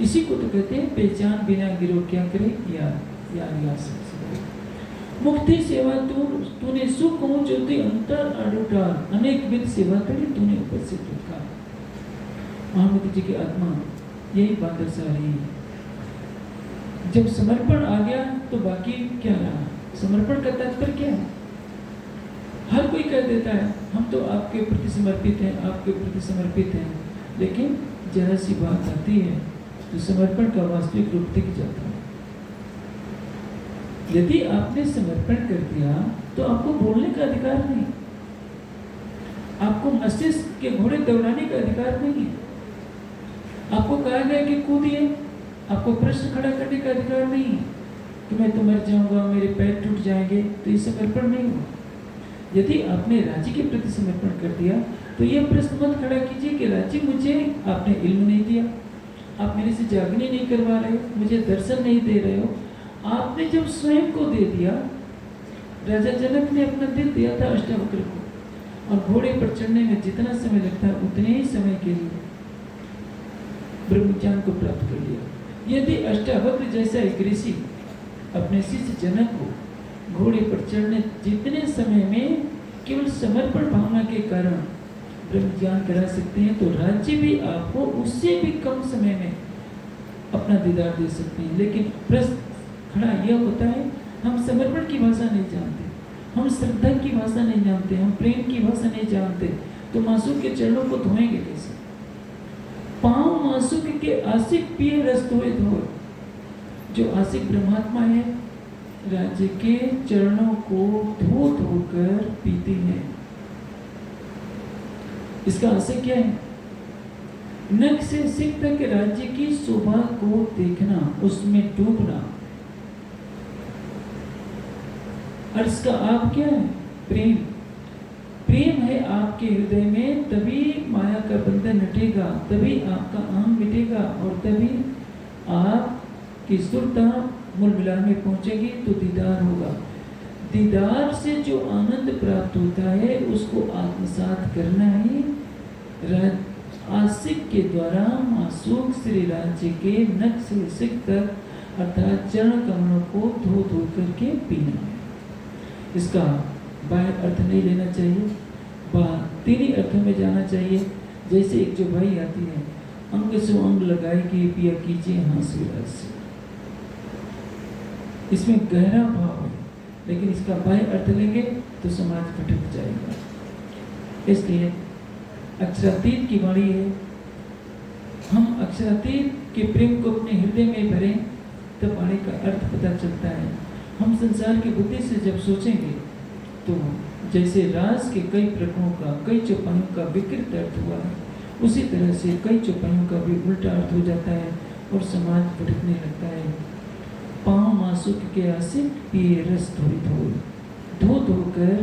इसी को तो कहते हैं पहचान बिना गिरो क्या करे यार मुक्ति सेवा तूने सुख हो ज्योति अंतर अडुटार, अनेक विध सेवा करी तूने उपस्थित उठा। महामती जी की आत्मा यही बात दर्शा रही है। जब समर्पण आ गया तो बाकी क्या रहा? समर्पण का तात्पर्य क्या है? हर कोई कह देता है हम तो आपके प्रति समर्पित हैं, आपके प्रति समर्पित हैं, लेकिन जरा सी बात आती है तो समर्पण का वास्तविक रूप दिख जाता है। यदि आपने समर्पण कर दिया तो आपको बोलने का अधिकार नहीं, आपको मस्तिष्क के घोड़े दौड़ाने का अधिकार नहीं है। आपको कहा गया कि कूदिए, आपको प्रश्न खड़ा करने का अधिकार नहीं है कि मैं तो मर जाऊंगा, मेरे पैर टूट जाएंगे, तो ये समर्पण नहीं हुआ। यदि आपने राज्य के प्रति समर्पण कर दिया तो यह प्रश्न मत खड़ा कीजिए कि राज्य मुझे आपने इल्म नहीं दिया, आप मेरे से जागने नहीं करवा रहे हो, मुझे दर्शन नहीं दे रहे हो। आपने जब स्वयं को दे दिया, राजा जनक ने अपना दिल दिया था अष्टावक्र को, और घोड़े पर चढ़ने में जितना समय लगता है उतने ही समय के लिए ब्रह्म ज्ञान को प्राप्त कर लिया। यदि अष्टावक्र जैसा एक ऋषि अपने शिष्य जनक को घोड़े पर चढ़ने जितने समय में केवल समर्पण भावना के कारण ब्रह्म ज्ञान करा सकते हैं, तो राज्य भी आपको उससे भी कम समय में अपना दीदार दे सकते हैं। लेकिन प्रश्न खड़ा यह होता है, हम समर्पण की भाषा नहीं जानते, हम श्रद्धा की भाषा नहीं जानते, हम प्रेम की भाषा नहीं जानते, तो मासूक के चरणों को धोएंगे कैसे? पांव मासूक के आशिक पिए रस धोए धोए। जो आशिक ब्रह्मात्मा है राज्य के चरणों को धो धोकर पीते हैं। इसका आशय क्या है? नख से सिर तक राज्य की शोभा को देखना, उसमें डूबना। और इसका आप क्या है? प्रेम। प्रेम है आपके हृदय में, तभी माया का बंधन हटेगा, तभी आपका अहम मिटेगा, और तभी आप की सुरता मूल मिलान में पहुंचेगी, तो दीदार होगा। दीदार से जो आनंद प्राप्त होता है उसको आत्मसात करना ही आशिक के द्वारा मासूक श्री राज्य के नख से सिख तक अर्थात चरण कमलों को धो धो करके पीना है। इसका बाह्य अर्थ नहीं लेना चाहिए, तीन ही अर्थों में जाना चाहिए। जैसे एक जो भाई आती है, अंग से अंग लगाए के पिया कीजिए हाँसी रस से, इसमें गहरा भाव है, लेकिन इसका बाह्य अर्थ लेंगे तो समाज भटक जाएगा। इसलिए अक्षरातीत की वाणी है, हम अक्षरातीत के प्रेम को अपने हृदय में भरें, तब वाणी का अर्थ पता चलता है। हम संसार की बुद्धि से जब सोचेंगे तो जैसे रास के कई प्रकरणों का, कई चौपाइयों का विकृत अर्थ हुआ है, उसी तरह से कई चौपाइयों का भी उल्टा अर्थ हो जाता है और समाज भटकने लगता है। पाँव मासूक के आशिक पिए रस धोई धोई, धो धोकर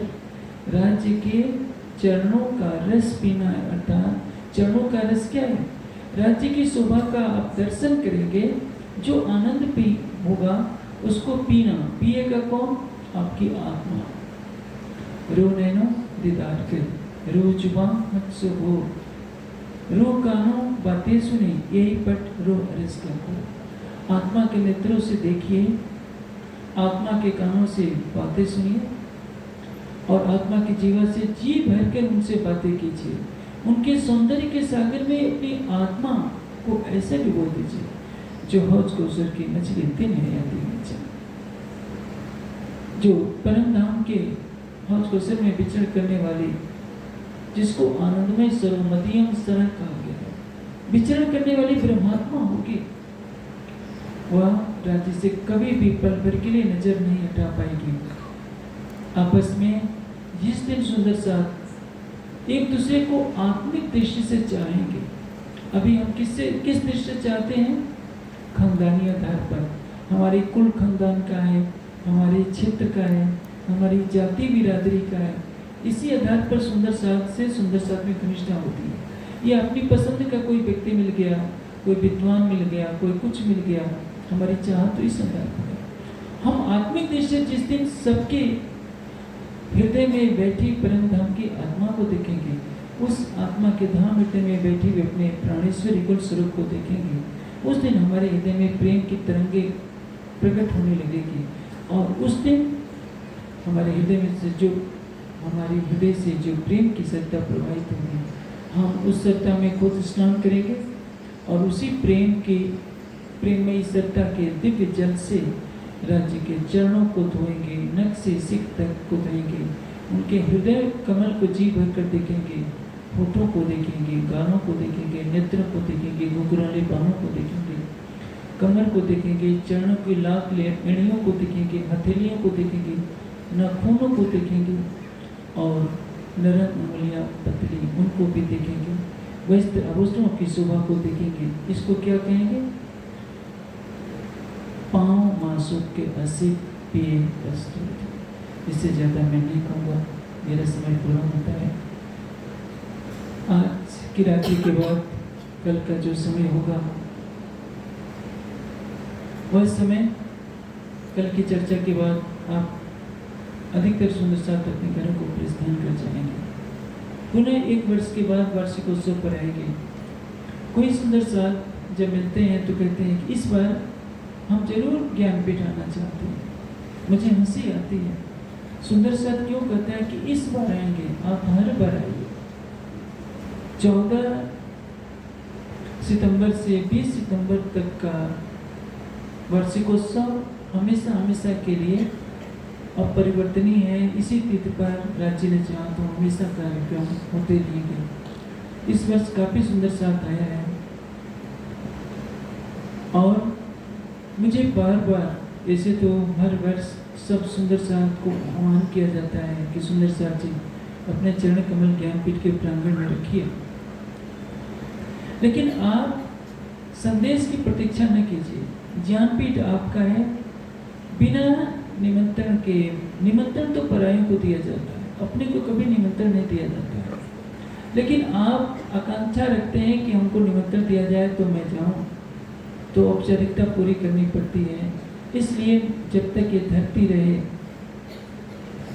राज्य के चरणों का रस पीना है। अर्थात चरणों का रस क्या है? राज्य की शोभा का आप दर्शन करेंगे, जो आनंद पी होगा उसको पीना। पिएगा कौन? आपकी आत्मा। रो नैनो दीदार कर, रो जुबान मत हो, रो कानों बातें सुने, यही पट रो अरस कर। आत्मा के नेत्रों से देखिए, आत्मा के कानों से बातें सुनिए, और आत्मा की जीवा से जी भरकर उनसे बातें कीजिए। उनके सौंदर्य के सागर में अपनी आत्मा को ऐसे डुबो दीजिए जो हौज कौसर की मछली दिन है या दिन जो परम धाम के हौज कौसर में विचरण करने वाली, जिसको आनंदमय सर्वमदीयम सरल कहा गया है, विचरण करने वाली ब्रह्मात्मा होगी। वह राज्य से कभी भी पल भर के लिए नजर नहीं हटा पाएगी। आपस में जिस दिन सुंदर साथ एक दूसरे को आत्मिक दृष्टि से चाहेंगे। अभी हम किस दृष्टि से चाहते हैं? खानदानी आधार पर, हमारी कुल खानदान का है, हमारे क्षेत्र का है, हमारी जाति बिरादरी का है, इसी आधार पर सुंदर साथ से सुंदर साथ में घनिष्ठता होती है। ये अपनी पसंद का कोई व्यक्ति मिल गया, कोई विद्वान मिल गया, कोई कुछ मिल गया, हमारी चाह तो इस आधार पर है। हम आत्मिक दृष्टि जिस दिन सबके हृदय में बैठी परम धाम की आत्मा को देखेंगे, उस आत्मा के धाम हृदय में बैठी हुए अपने प्राणेश्वरी कुल स्वरूप को देखेंगे, उस दिन हमारे हृदय में प्रेम की तरंगे प्रकट होने लगेगी। और उस दिन हमारे हृदय में से जो हमारे हृदय से जो प्रेम की सत्ता प्रवाहित होगी, हम उस सत्ता में खुद स्नान करेंगे और उसी प्रेममयी सत्ता के दिव्य जल से राज्य के चरणों को धोएंगे, नख से सिख तक को धोएंगे, उनके हृदय कमल को जी भर कर देखेंगे, होठों को देखेंगे, गालों को देखेंगे, नेत्रों को देखेंगे, घुघराले बाहों को देखेंगे, कमर को देखेंगे, चरणों की लाख एड़ियों को देखेंगे, हथेलियों को देखेंगे, नाखूनों को देखेंगे और नरम उंगलियां पतली उनको भी देखेंगे, वस्त्र आभूषणों की शोभा को देखेंगे। इसको क्या कहेंगे? पाँव मासूक के असिक पिए रस धोए। इससे ज़्यादा मैं नहीं कहूँगा, मेरा समय पूरा होता है। आज की रात्रि के बाद कल का जो समय होगा, वह समय कल की चर्चा के बाद आप अधिकतर सुंदर साथ अपने घरों को प्रस्थान कर जाएंगे। पुनः 1 वर्ष के बाद वार्षिकोत्सव पर आएंगे। कोई सुंदर साथ जब मिलते हैं तो कहते हैं कि इस बार हम जरूर ज्ञान बिठाना चाहते हैं। मुझे हंसी आती है। सुंदर साथ क्यों कहता है कि इस बार आएंगे? आप हर बार आइए। 14 सितंबर से 20 सितंबर तक का वार्षिकोत्सव हमेशा हमेशा के लिए अपरिवर्तनीय है। इसी तिथि पर राज्य ने चाहा तो हमेशा कार्यक्रम होते रहेंगे। इस वर्ष काफ़ी सुंदर साथ आया है और मुझे बार बार, ऐसे तो हर वर्ष सब सुंदर साथ को आह्वान किया जाता है कि सुंदर साथ जी अपने चरण कमल ज्ञानपीठ के प्रांगण में रखिए। लेकिन आप संदेश की प्रतीक्षा न कीजिए। ज्ञानपीठ आपका है। बिना निमंत्रण के, निमंत्रण तो परायों को दिया जाता है, अपने को कभी निमंत्रण नहीं दिया जाता है। लेकिन आप आकांक्षा रखते हैं कि हमको निमंत्रण दिया जाए तो मैं जाऊं, तो औपचारिकता पूरी करनी पड़ती है। इसलिए जब तक ये धरती रहे,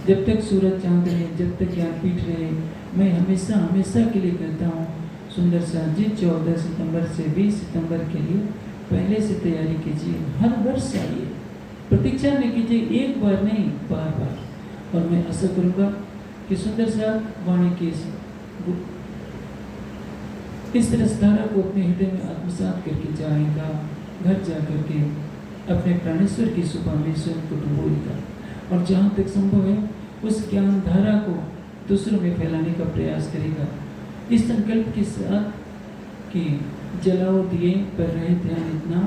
जब तक सूरज चांद रहे, जब तक ज्ञानपीठ रहे, मैं हमेशा हमेशा के लिए कहता हूँ सुंदर साथ जी 14 सितंबर से 20 सितंबर के लिए पहले से तैयारी कीजिए। हर वर्ष आइए, प्रतीक्षा न कीजिए, एक बार नहीं बार बार। और मैं आशा करूँगा कि सुंदर साथ वाणी की इस रसधारा को अपने हृदय में आत्मसात करके जाएगा, घर जा करके अपने प्राणेश्वर की सुबह में स्वयं को डुबोएगा और जहाँ तक संभव है उस ज्ञान धारा को दूसरों में फैलाने का प्रयास करेगा, इस संकल्प के साथ कि जलाओ दिए पर रहे ध्यान इतना